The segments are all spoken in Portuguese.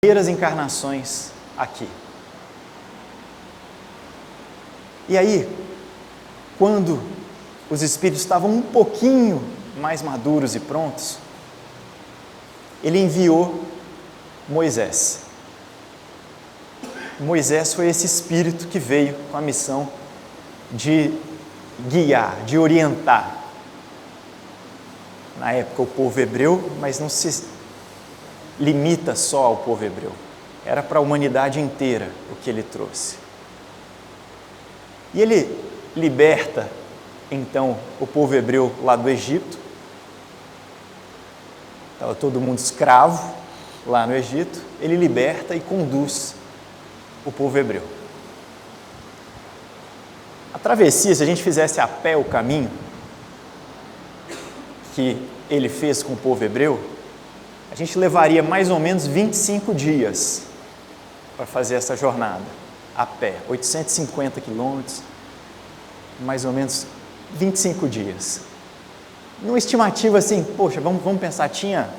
primeiras encarnações aqui. E aí, quando os espíritos estavam um pouquinho mais maduros e prontos, ele enviou Moisés. Moisés foi esse espírito que veio com a missão de guiar, de orientar. Na época o povo hebreu, mas não se limita só ao povo hebreu. Era para a humanidade inteira o que ele trouxe. E ele liberta, então, o povo hebreu lá do Egito. Estava todo mundo escravo lá no Egito. Ele liberta e conduz o povo hebreu. A travessia, se a gente fizesse a pé o caminho que ele fez com o povo hebreu, a gente levaria mais ou menos 25 dias para fazer essa jornada a pé, 850 quilômetros, mais ou menos 25 dias. Numa estimativa assim, poxa, vamos pensar, tinha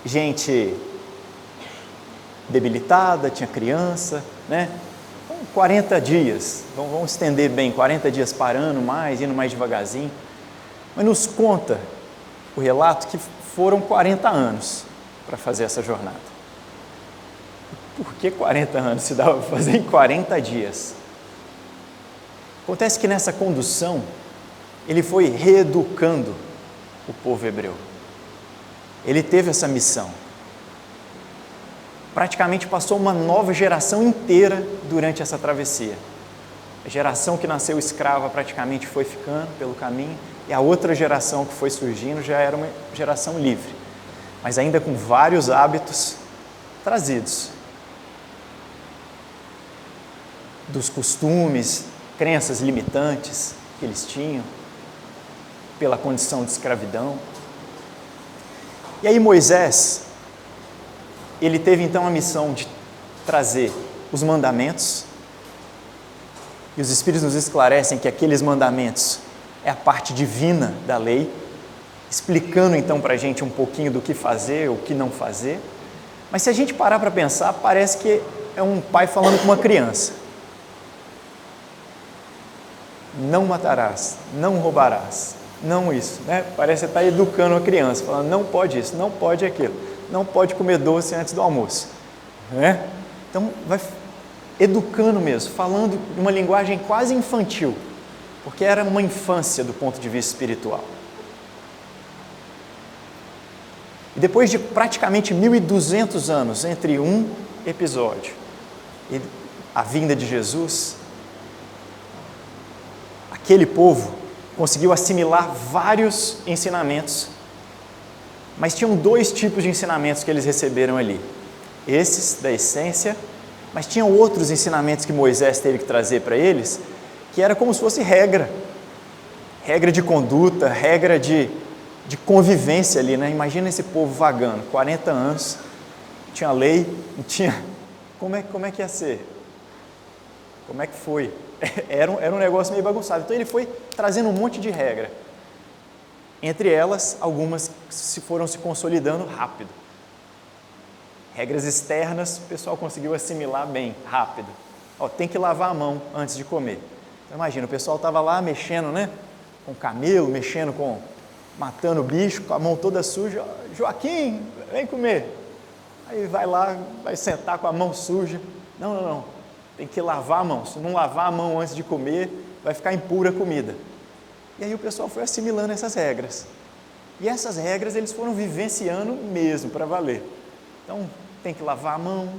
gente debilitada, tinha criança, né? 40 dias, vamos estender bem, 40 dias parando mais, indo mais devagarzinho. Mas nos conta o relato que foram 40 anos para fazer essa jornada. Por que 40 anos? Se dava para fazer em 40 dias. Acontece que nessa condução, ele foi reeducando o povo hebreu. Ele teve essa missão. Praticamente passou uma nova geração inteira durante essa travessia. A geração que nasceu escrava praticamente foi ficando pelo caminho, e a outra geração que foi surgindo já era uma geração livre, mas ainda com vários hábitos trazidos dos costumes, crenças limitantes que eles tinham pela condição de escravidão. E aí Moisés, ele teve então a missão de trazer os mandamentos, e os Espíritos nos esclarecem que aqueles mandamentos é a parte divina da lei, explicando então para a gente um pouquinho do que fazer, o que não fazer. Mas se a gente parar para pensar, parece que é um pai falando com uma criança. Não matarás, não roubarás, não isso, né? Parece que está educando a criança, falando não pode isso, não pode aquilo, não pode comer doce antes do almoço, né? Então vai educando mesmo, falando de uma linguagem quase infantil, porque era uma infância do ponto de vista espiritual. E depois de praticamente 1.200 anos entre um episódio e a vinda de Jesus, aquele povo conseguiu assimilar vários ensinamentos, mas tinham dois tipos de ensinamentos que eles receberam ali. Esses da essência, mas tinham outros ensinamentos que Moisés teve que trazer para eles, que era como se fosse regra de conduta, regra de convivência ali, né? Imagina esse povo vagando, 40 anos, não tinha lei, não tinha... Como é que ia ser? Como é que foi? Era um negócio meio bagunçado. Então ele foi trazendo um monte de regra. Entre elas, algumas foram se consolidando rápido. Regras externas, o pessoal conseguiu assimilar bem, rápido. Tem que lavar a mão antes de comer. Então, imagina, o pessoal estava lá mexendo, né? Com camelo, matando bicho, com a mão toda suja. Joaquim, vem comer. Aí vai lá, vai sentar com a mão suja. Não. Tem que lavar a mão. Se não lavar a mão antes de comer, vai ficar impura a comida. E aí o pessoal foi assimilando essas regras. E essas regras eles foram vivenciando mesmo, para valer. Então, tem que lavar a mão.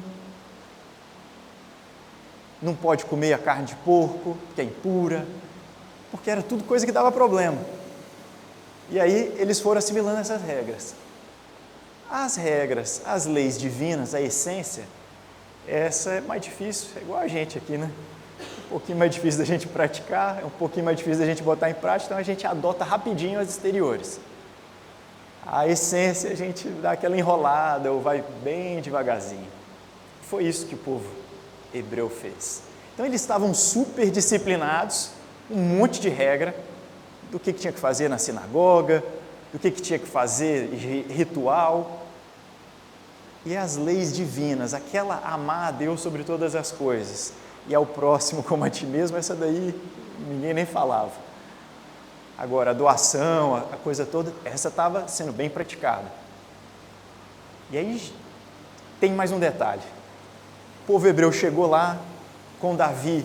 Não pode comer a carne de porco, que é impura. Porque era tudo coisa que dava problema. E aí eles foram assimilando essas regras. As regras, as leis divinas, a essência, essa é mais difícil, é igual a gente aqui, né? Um pouquinho mais difícil da gente praticar, é um pouquinho mais difícil da gente botar em prática, então a gente adota rapidinho as exteriores. A essência a gente dá aquela enrolada ou vai bem devagarzinho. Foi isso que o povo hebreu fez. Então eles estavam super disciplinados, um monte de regra, do que tinha que fazer na sinagoga, do que tinha que fazer ritual. e as leis divinas, aquela amar a Deus sobre todas as coisas e ao próximo como a ti mesmo, essa daí ninguém nem falava. Agora, a doação, a coisa toda, essa estava sendo bem praticada. E aí tem mais um detalhe. O povo hebreu chegou lá, com Davi,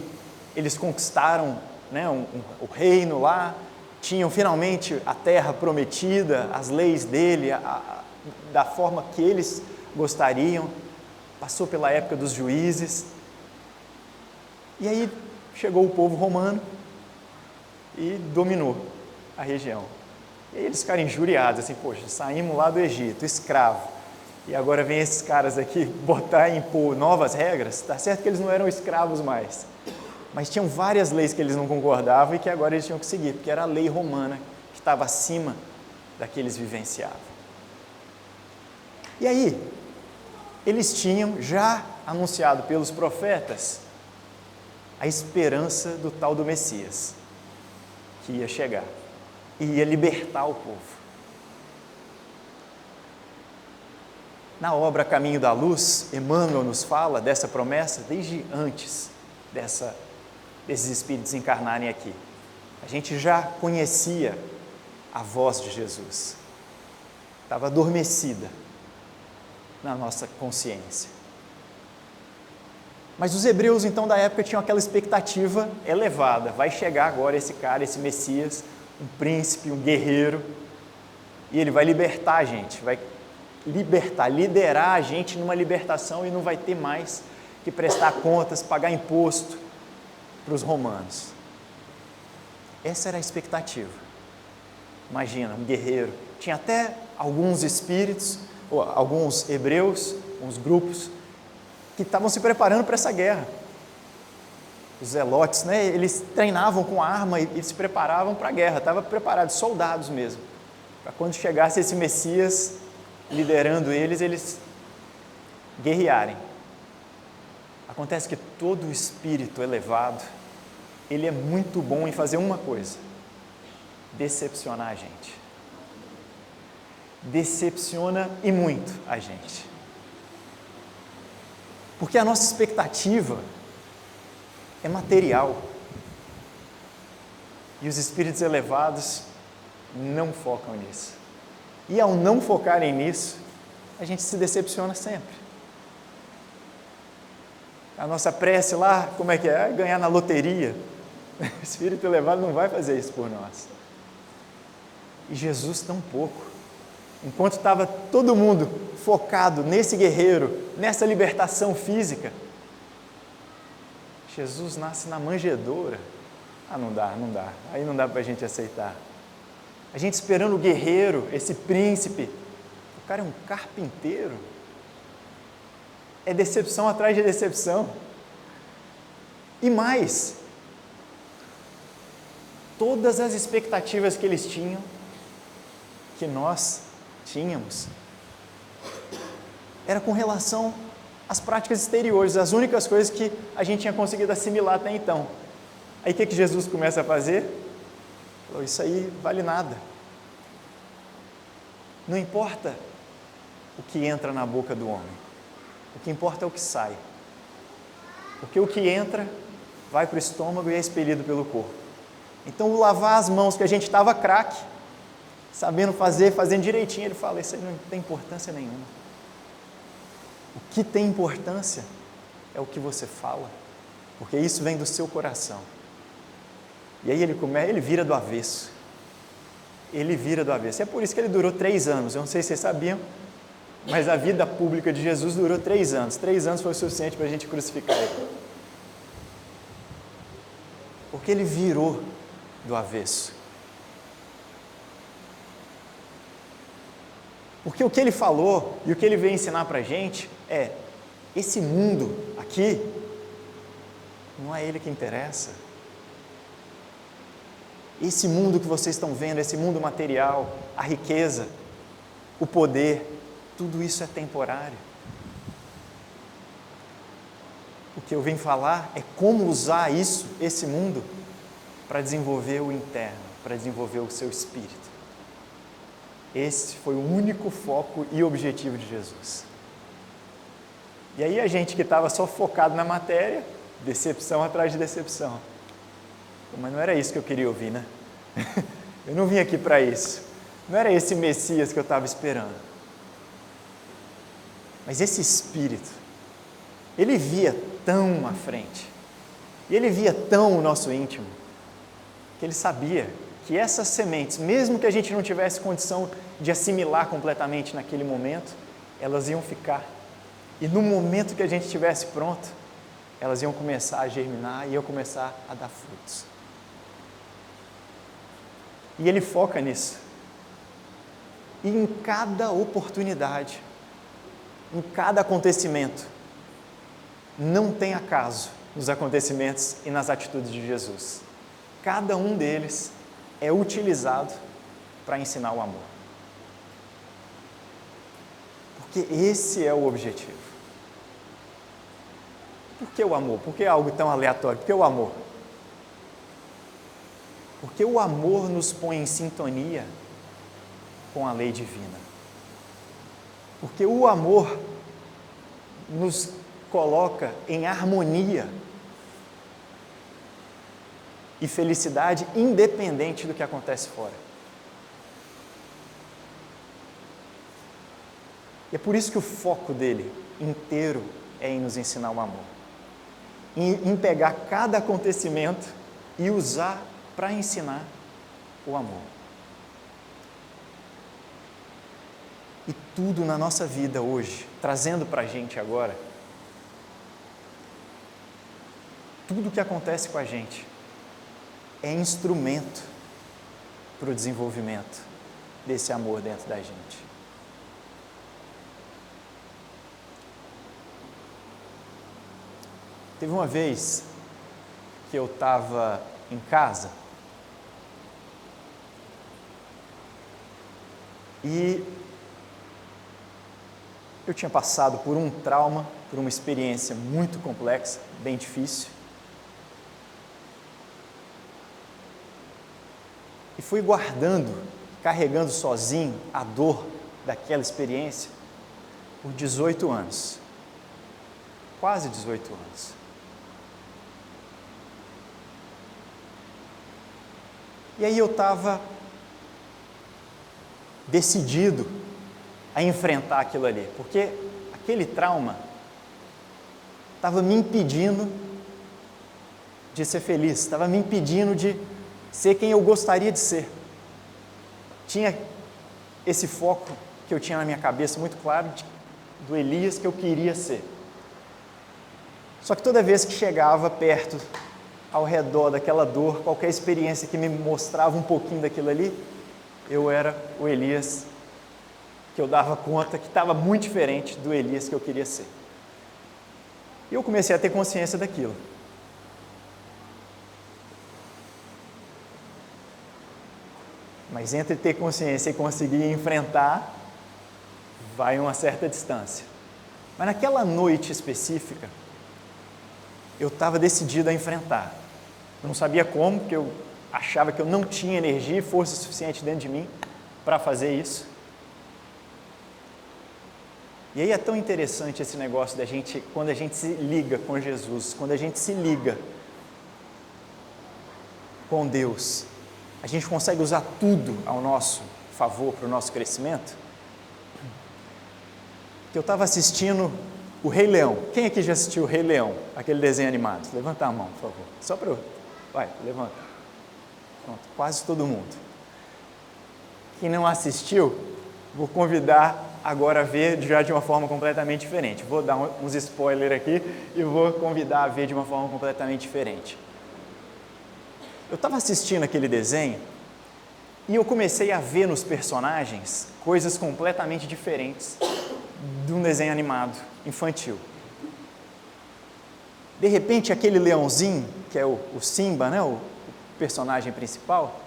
eles conquistaram, né, o reino lá, tinham finalmente a terra prometida, as leis dele, da forma que eles gostariam, passou pela época dos juízes, e aí chegou o povo romano e dominou a região. E aí eles ficaram injuriados, assim, poxa, saímos lá do Egito, escravo, e agora vem esses caras aqui botar e impor novas regras. Está certo que eles não eram escravos mais, mas tinham várias leis que eles não concordavam e que agora eles tinham que seguir, porque era a lei romana que estava acima da que eles vivenciavam. E aí, eles tinham já anunciado pelos profetas a esperança do tal do Messias, que ia chegar e ia libertar o povo. Na obra Caminho da Luz, Emmanuel nos fala dessa promessa desde antes desses espíritos encarnarem aqui. A gente já conhecia a voz de Jesus, estava adormecida na nossa consciência. Mas os hebreus, então, da época tinham aquela expectativa elevada, vai chegar agora esse cara, esse Messias, um príncipe, um guerreiro, e ele vai libertar a gente, vai liderar a gente numa libertação e não vai ter mais que prestar contas, pagar imposto para os romanos. Essa era a expectativa. Imagina, um guerreiro. Tinha até alguns espíritos, ou alguns hebreus, uns grupos, que estavam se preparando para essa guerra. Os zelotes, né, eles treinavam com arma e se preparavam para a guerra, estavam preparados, soldados mesmo, para quando chegasse esse Messias liderando eles, eles guerrearem. Acontece que todo espírito elevado, ele é muito bom em fazer uma coisa: decepcionar a gente. Decepciona e muito a gente. Porque a nossa expectativa é material. E os espíritos elevados não focam nisso. E ao não focarem nisso, a gente se decepciona sempre. A nossa prece lá, como é que é? Ganhar na loteria. O espírito elevado não vai fazer isso por nós. E Jesus tampouco. Enquanto estava todo mundo focado nesse guerreiro, nessa libertação física, Jesus nasce na manjedoura. Não dá. Aí não dá para a gente aceitar. A gente esperando o guerreiro, esse príncipe, o cara é um carpinteiro. É decepção atrás de decepção. E mais, todas as expectativas que eles tinham, que nós tínhamos, era com relação às práticas exteriores, as únicas coisas que a gente tinha conseguido assimilar até então. Aí o que Jesus começa a fazer? Falou, isso aí vale nada. Não importa o que entra na boca do homem, o que importa é o que sai. Porque o que entra vai para o estômago e é expelido pelo corpo. Então, o lavar as mãos, que a gente estava craque, sabendo fazer, fazendo direitinho, ele fala, isso aí não tem importância nenhuma. O que tem importância é o que você fala, porque isso vem do seu coração. E aí ele vira do avesso. Ele vira do avesso. E é por isso que ele durou 3 anos. Eu não sei se vocês sabiam, mas a vida pública de Jesus durou 3 anos. 3 anos foi o suficiente para a gente crucificar ele. Porque ele virou do avesso. Porque o que ele falou e o que ele veio ensinar para a gente é: esse mundo aqui, não é ele que interessa. Esse mundo que vocês estão vendo, esse mundo material, a riqueza, o poder, tudo isso é temporário. O que eu vim falar é como usar isso, esse mundo, para desenvolver o interno, para desenvolver o seu espírito. Esse foi o único foco e objetivo de Jesus. E aí a gente que estava só focado na matéria, decepção atrás de decepção. Mas não era isso que eu queria ouvir, né? Eu não vim aqui para isso. Não era esse Messias que eu estava esperando. Mas esse Espírito, ele via tão à frente, e ele via tão o nosso íntimo, que ele sabia que essas sementes, mesmo que a gente não tivesse condição de assimilar completamente naquele momento, elas iam ficar. E no momento que a gente estivesse pronto, elas iam começar a germinar e iam começar a dar frutos. E ele foca nisso. E em cada oportunidade, em cada acontecimento, não tem acaso nos acontecimentos e nas atitudes de Jesus. Cada um deles é utilizado para ensinar o amor. Porque esse é o objetivo. Por que o amor? Por que algo tão aleatório? Por que o amor? Porque o amor nos põe em sintonia com a lei divina. Porque o amor nos coloca em harmonia e felicidade independente do que acontece fora. E é por isso que o foco dele inteiro é em nos ensinar o amor. Em pegar cada acontecimento e usar para ensinar o amor. E tudo na nossa vida hoje, trazendo para a gente agora, tudo que acontece com a gente é instrumento para o desenvolvimento desse amor dentro da gente. Teve uma vez que eu estava em casa e eu tinha passado por um trauma, por uma experiência muito complexa, bem difícil. E fui guardando, carregando sozinho a dor daquela experiência por 18 anos. Quase 18 anos. E aí eu estava decidido a enfrentar aquilo ali, porque aquele trauma estava me impedindo de ser feliz, estava me impedindo de ser quem eu gostaria de ser. Tinha esse foco que eu tinha na minha cabeça muito claro do Elias que eu queria ser. Só que toda vez que chegava perto, ao redor daquela dor, qualquer experiência que me mostrava um pouquinho daquilo ali, eu era o Elias que eu dava conta que estava muito diferente do Elias que eu queria ser. E eu comecei a ter consciência daquilo. Mas entre ter consciência e conseguir enfrentar, vai uma certa distância. Mas naquela noite específica, eu estava decidido a enfrentar. Eu não sabia como, porque eu achava que eu não tinha energia e força suficiente dentro de mim para fazer isso. E aí é tão interessante esse negócio da gente, quando a gente se liga com Jesus, quando a gente se liga com Deus, a gente consegue usar tudo ao nosso favor, para o nosso crescimento. Eu estava assistindo o Rei Leão. Quem aqui já assistiu o Rei Leão? Aquele desenho animado? Levanta a mão, por favor. Só para eu... Vai, levanta. Pronto, quase todo mundo. Quem não assistiu, vou convidar agora a ver já de uma forma completamente diferente. Vou dar uns spoilers aqui e vou convidar a ver de uma forma completamente diferente. Eu estava assistindo aquele desenho e eu comecei a ver nos personagens coisas completamente diferentes de um desenho animado infantil. De repente, aquele leãozinho, que é o Simba, né, o personagem principal,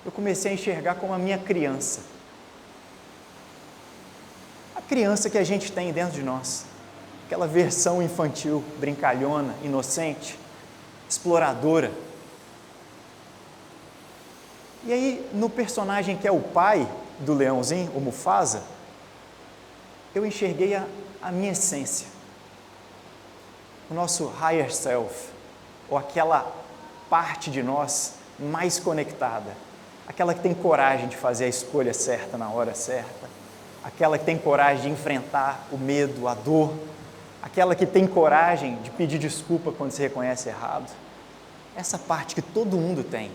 eu comecei a enxergar como a minha criança. A criança que a gente tem dentro de nós. Aquela versão infantil, brincalhona, inocente, exploradora. E aí, no personagem que é o pai do leãozinho, o Mufasa, eu enxerguei a minha essência. o nosso higher self, ou aquela parte de nós mais conectada, aquela que tem coragem de fazer a escolha certa na hora certa, aquela que tem coragem de enfrentar o medo, a dor, aquela que tem coragem de pedir desculpa quando se reconhece errado. Essa parte que todo mundo tem.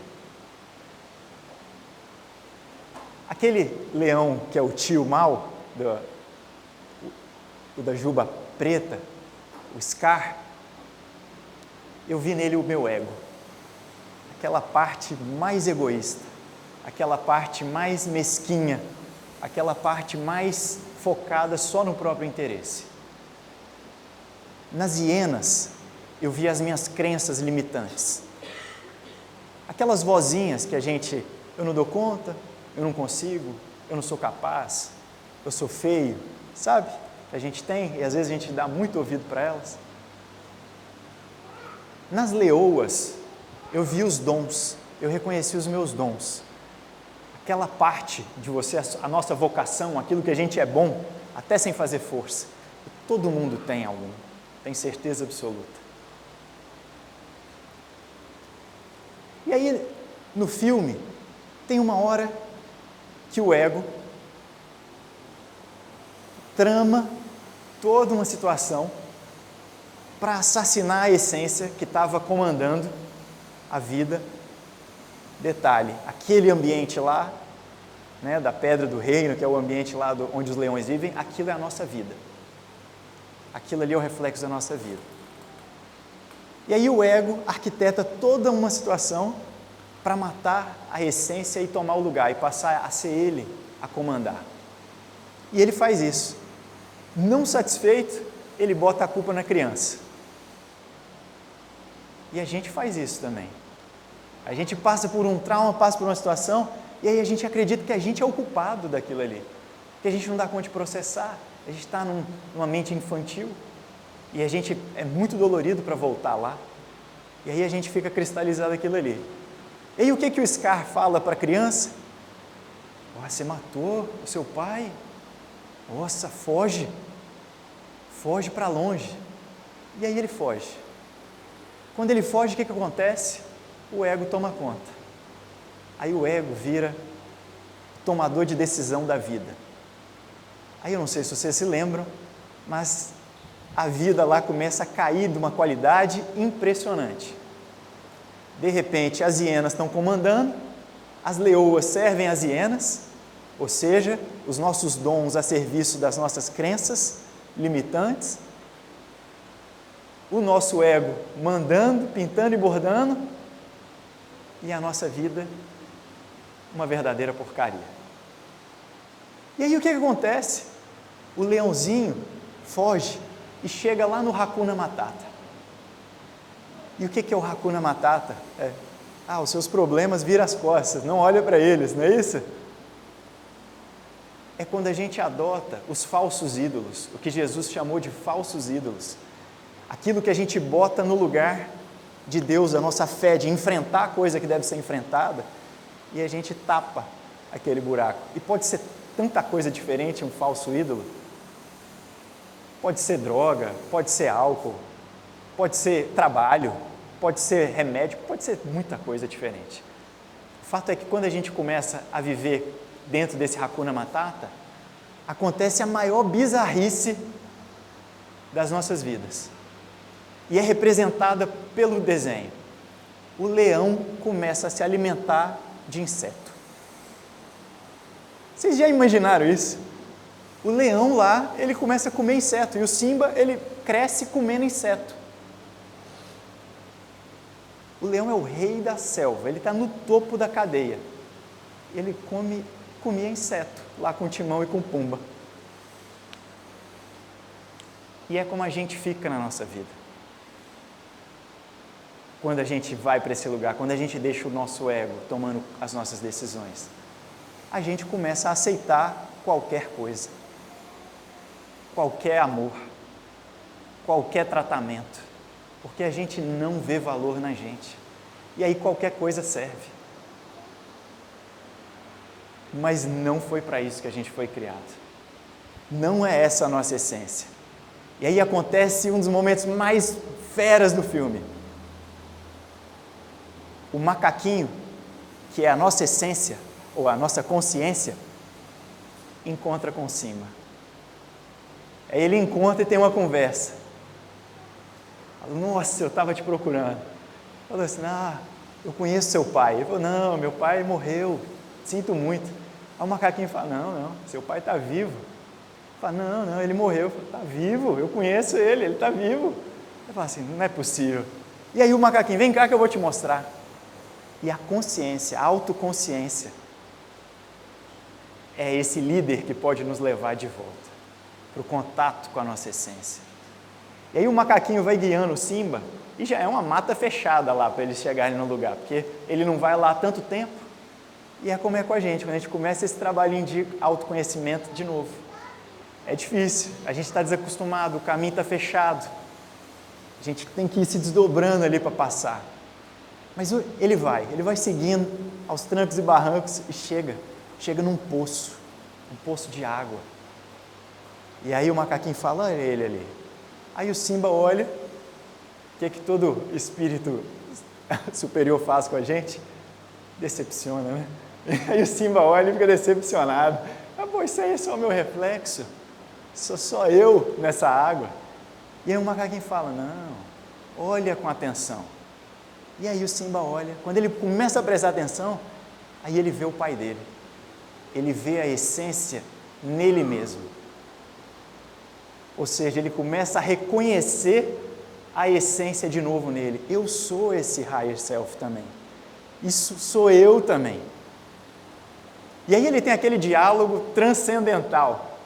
Aquele leão que é o tio mau, o da juba preta, o Scar, eu vi nele o meu ego. Aquela parte mais egoísta, aquela parte mais mesquinha, aquela parte mais focada só no próprio interesse. Nas hienas, eu vi as minhas crenças limitantes. Aquelas vozinhas que eu não dou conta, eu não consigo, eu não sou capaz, eu sou feio, sabe? Que a gente tem e às vezes a gente dá muito ouvido para elas. Nas leoas, eu vi os dons, eu reconheci os meus dons. Aquela parte de você, a nossa vocação, aquilo que a gente é bom, até sem fazer força. Todo mundo tem algum, tem certeza absoluta. E aí, no filme, tem uma hora que o ego trama toda uma situação para assassinar a essência que estava comandando a vida. Detalhe, aquele ambiente lá, né, da Pedra do Reino, que é o ambiente lá onde os leões vivem, aquilo é a nossa vida. Aquilo ali é o reflexo da nossa vida. E aí o ego arquiteta toda uma situação para matar a essência e tomar o lugar, e passar a ser ele a comandar. E ele faz isso. Não satisfeito, ele bota a culpa na criança. E a gente faz isso também. A gente passa por um trauma, passa por uma situação, e aí a gente acredita que a gente é o culpado daquilo ali. Que a gente não dá conta de processar. A gente está numa mente infantil, e a gente é muito dolorido para voltar lá. E aí a gente fica cristalizado aquilo ali. E aí o que o Scar fala para a criança? Oh, você matou o seu pai? Nossa, foge. Foge para longe. E aí ele foge. Quando ele foge, o que acontece? O ego toma conta. Aí o ego vira tomador de decisão da vida. Aí eu não sei se vocês se lembram, mas a vida lá começa a cair de uma qualidade impressionante. De repente, as hienas estão comandando, as leoas servem as hienas, ou seja, os nossos dons a serviço das nossas crenças limitantes, o nosso ego mandando, pintando e bordando, e a nossa vida uma verdadeira porcaria. E aí o que acontece? O leãozinho foge e chega lá no Hakuna Matata. E o que é o Hakuna Matata? Os seus problemas viram as costas, não olha para eles, não é isso? É quando a gente adota os falsos ídolos, o que Jesus chamou de falsos ídolos. Aquilo que a gente bota no lugar de Deus, a nossa fé, de enfrentar a coisa que deve ser enfrentada, e a gente tapa aquele buraco. E pode ser tanta coisa diferente, um falso ídolo. Pode ser droga, pode ser álcool, pode ser trabalho, pode ser remédio, pode ser muita coisa diferente. O fato é que quando a gente começa a viver dentro desse Hakuna Matata, acontece a maior bizarrice das nossas vidas. E é representada pelo desenho. O leão começa a se alimentar de inseto. Vocês já imaginaram isso? O leão lá, ele começa a comer inseto, e o Simba, ele cresce comendo inseto. O leão é o rei da selva, ele está no topo da cadeia. Ele comia inseto, lá com Timão e com Pumba. E é como a gente fica na nossa vida. Quando a gente vai para esse lugar, quando a gente deixa o nosso ego tomando as nossas decisões, a gente começa a aceitar qualquer coisa, qualquer amor, qualquer tratamento, porque a gente não vê valor na gente, e aí qualquer coisa serve. Mas não foi para isso que a gente foi criado, não é essa a nossa essência. E aí acontece um dos momentos mais feras do filme. O macaquinho, que é a nossa essência, ou a nossa consciência, encontra com Simba. Aí ele encontra e tem uma conversa. Fala, nossa, eu estava te procurando. Falou assim, eu conheço seu pai. Ele falou, não, meu pai morreu, sinto muito. Aí o macaquinho fala, não, seu pai está vivo. Ele fala, não, ele morreu. Está vivo, eu conheço ele está vivo. Ele fala assim, não é possível. E aí o macaquinho, vem cá que eu vou te mostrar. E a consciência, a autoconsciência, é esse líder que pode nos levar de volta para o contato com a nossa essência. E aí o macaquinho vai guiando o Simba, e já é uma mata fechada lá para eles chegarem no lugar, porque ele não vai lá há tanto tempo. E é como é com a gente, quando a gente começa esse trabalhinho de autoconhecimento de novo. É difícil, a gente está desacostumado, o caminho está fechado. A gente tem que ir se desdobrando ali para passar. Mas ele vai seguindo aos trancos e barrancos e chega num poço de água. E aí o macaquinho fala, olha ele ali. Aí o Simba olha, o que todo espírito superior faz com a gente? Decepciona, né? E aí o Simba olha e fica decepcionado. Isso aí é só o meu reflexo, sou só eu nessa água. E aí o macaquinho fala, não, olha com atenção. E aí o Simba olha, quando ele começa a prestar atenção, aí ele vê o pai dele. Ele vê a essência nele mesmo. Ou seja, ele começa a reconhecer a essência de novo nele. Eu sou esse higher self também. Isso sou eu também. E aí ele tem aquele diálogo transcendental,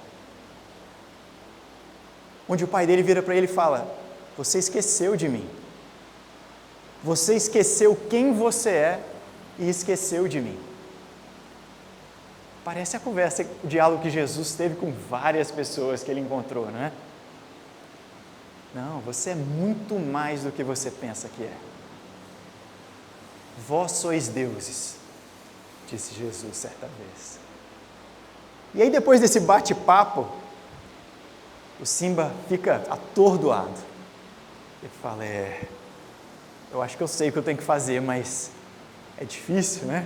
onde o pai dele vira para ele e fala, você esqueceu de mim. Você esqueceu quem você é e esqueceu de mim. Parece a conversa, o diálogo que Jesus teve com várias pessoas que ele encontrou, não é? Não, você é muito mais do que você pensa que é. Vós sois deuses, disse Jesus certa vez. E aí depois desse bate-papo, o Simba fica atordoado. Ele fala, eu acho que eu sei o que eu tenho que fazer, mas é difícil, né?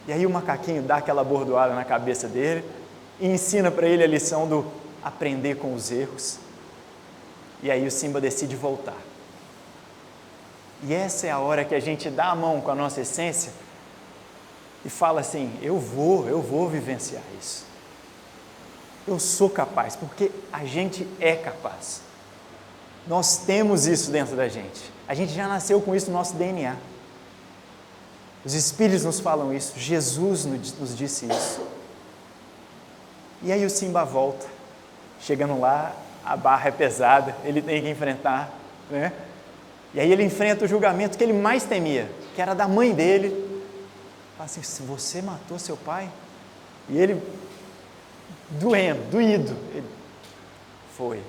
E aí o macaquinho dá aquela bordoada na cabeça dele e ensina para ele a lição do aprender com os erros. E aí o Simba decide voltar. E essa é a hora que a gente dá a mão com a nossa essência e fala assim, eu vou vivenciar isso. Eu sou capaz, porque a gente é capaz. Nós temos isso dentro da gente. A gente já nasceu com isso no nosso DNA. Os Espíritos nos falam isso, Jesus nos disse isso. E aí o Simba volta, chegando lá, a barra é pesada, ele tem que enfrentar, né? E aí ele enfrenta o julgamento que ele mais temia, que era da mãe dele. Fala assim, se você matou seu pai? E ele, doído,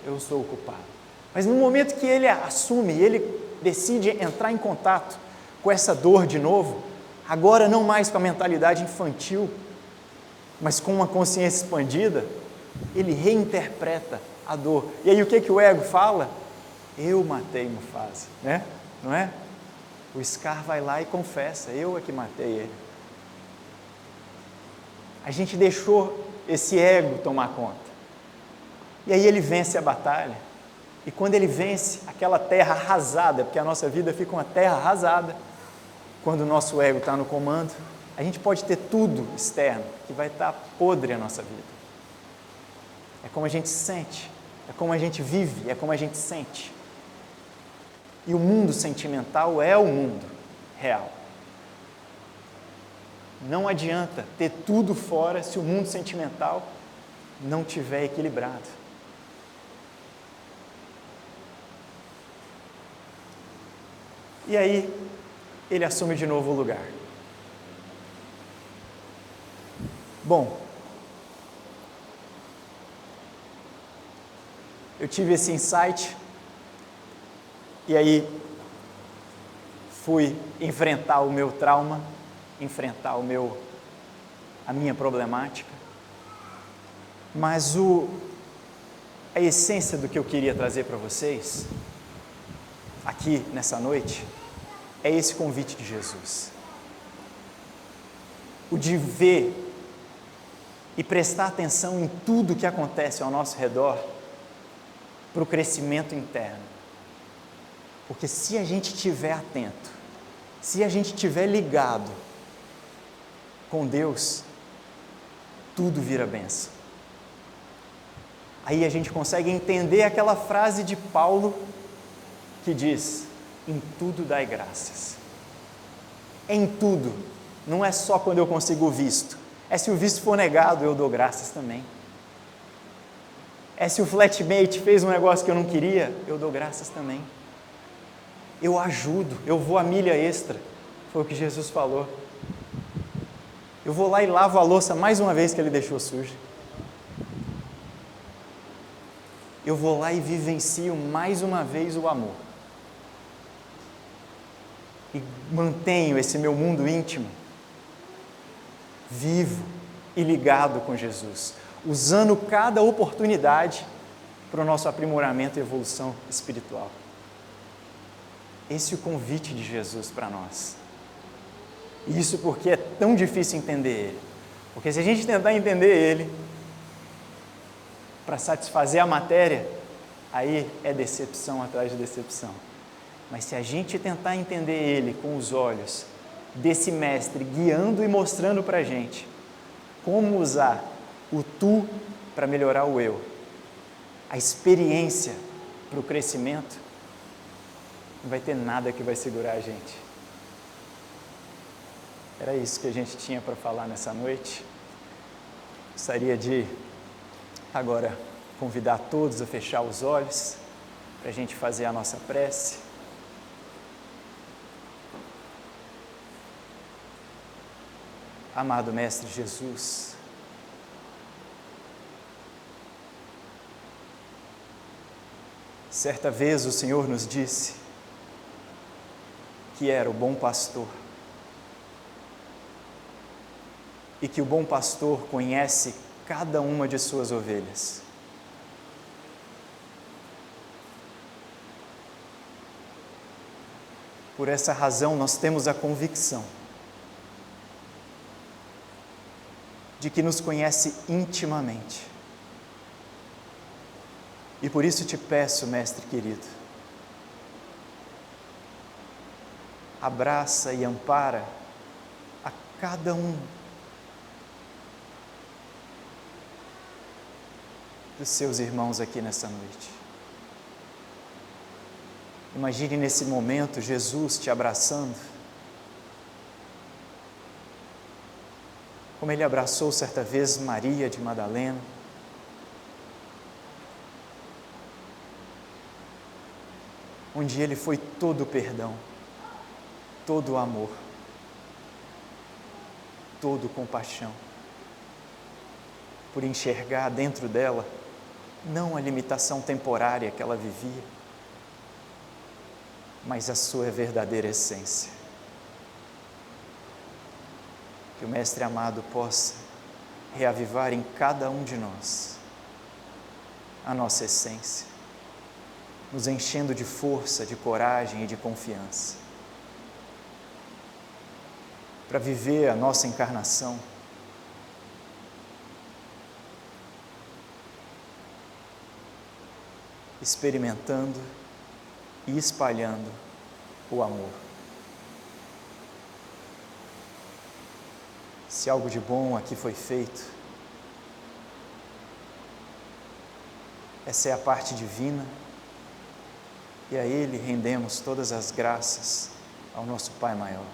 eu sou o culpado. Mas no momento que ele assume, ele decide entrar em contato com essa dor de novo, agora não mais com a mentalidade infantil, mas com uma consciência expandida, ele reinterpreta a dor. E aí o que o ego fala? Eu matei Mufasa, né? Não é? O Scar vai lá e confessa, eu é que matei ele. A gente deixou esse ego tomar conta. E aí ele vence a batalha. E quando ele vence aquela terra arrasada, porque a nossa vida fica uma terra arrasada, quando o nosso ego está no comando, a gente pode ter tudo externo, que vai estar podre a nossa vida. É como a gente sente, é como a gente vive, é como a gente sente. E o mundo sentimental é o mundo real. Não adianta ter tudo fora se o mundo sentimental não estiver equilibrado. E aí, ele assume de novo o lugar. Bom, eu tive esse insight, e aí fui enfrentar o meu trauma, enfrentar a minha problemática, mas a essência do que eu queria trazer para vocês aqui nessa noite é esse convite de Jesus. O de ver e prestar atenção em tudo que acontece ao nosso redor para o crescimento interno. Porque se a gente estiver atento, se a gente estiver ligado com Deus, tudo vira bênção. Aí a gente consegue entender aquela frase de Paulo que diz: em tudo dai graças. Em tudo, não é só quando eu consigo o visto, é se o visto for negado eu dou graças também. É se o flatmate fez um negócio que eu não queria, eu dou graças também. Eu ajudo, eu vou a milha extra, foi o que Jesus falou. Eu vou lá e lavo a louça mais uma vez que ele deixou suja. Eu vou lá e vivencio mais uma vez o amor. E mantenho esse meu mundo íntimo vivo e ligado com Jesus, usando cada oportunidade para o nosso aprimoramento e evolução espiritual. Esse é o convite de Jesus para nós. Isso porque é tão difícil entender Ele. Porque se a gente tentar entender Ele para satisfazer a matéria, aí é decepção atrás de decepção. Mas se a gente tentar entender Ele com os olhos desse Mestre, guiando e mostrando para a gente como usar o tu para melhorar o eu, a experiência para o crescimento, não vai ter nada que vai segurar a gente. Era isso que a gente tinha para falar nessa noite. Gostaria de agora convidar todos a fechar os olhos para a gente fazer a nossa prece. Amado Mestre Jesus, certa vez o Senhor nos disse que era o bom pastor e que o bom pastor conhece cada uma de suas ovelhas. Por essa razão, nós temos a convicção de que nos conhece intimamente. E por isso te peço, Mestre querido, abraça e ampara a cada um dos seus irmãos aqui nessa noite. Imagine nesse momento Jesus te abraçando, como Ele abraçou certa vez Maria de Madalena, onde Ele foi todo o perdão, todo o amor, todo compaixão, por enxergar dentro dela não a limitação temporária que ela vivia, mas a sua verdadeira essência. Que o Mestre amado possa reavivar em cada um de nós a nossa essência, nos enchendo de força, de coragem e de confiança, para viver a nossa encarnação experimentando e espalhando o amor. Se algo de bom aqui foi feito, essa é a parte divina, e a Ele rendemos todas as graças ao nosso Pai maior.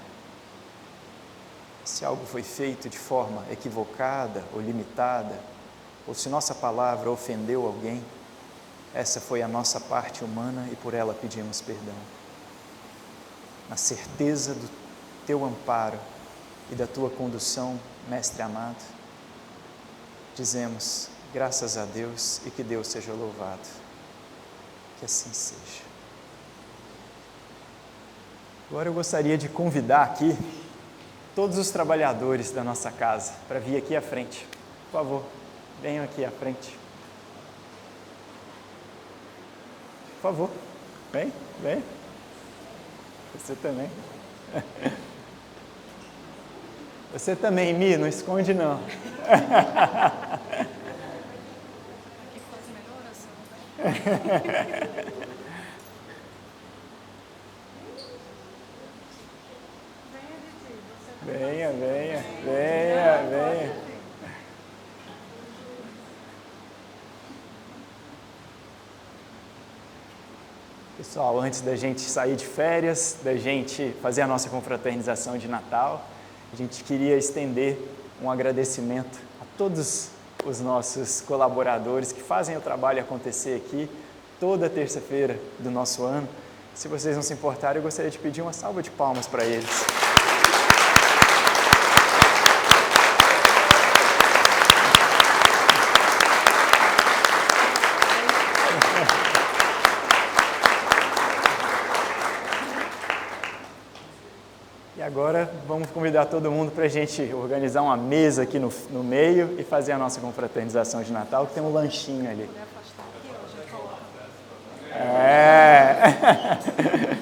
Se algo foi feito de forma equivocada ou limitada, ou se nossa palavra ofendeu alguém, essa foi a nossa parte humana e por ela pedimos perdão. Na certeza do Teu amparo e da Tua condução, Mestre amado, dizemos graças a Deus e que Deus seja louvado. Que assim seja. Agora eu gostaria de convidar aqui todos os trabalhadores da nossa casa para vir aqui à frente. Por favor, venham aqui à frente. Por favor, vem. Você também. Você também, Mi, não esconde não. Aqui faz a melhor oração. Venha, venha, venha, venha. Pessoal, antes da gente sair de férias, da gente fazer a nossa confraternização de Natal, a gente queria estender um agradecimento a todos os nossos colaboradores que fazem o trabalho acontecer aqui toda terça-feira do nosso ano. Se vocês não se importarem, eu gostaria de pedir uma salva de palmas para eles. E agora vamos convidar todo mundo para a gente organizar uma mesa aqui no meio e fazer a nossa confraternização de Natal, que tem um lanchinho ali. Afastar aqui, ó, a gente coloca. É.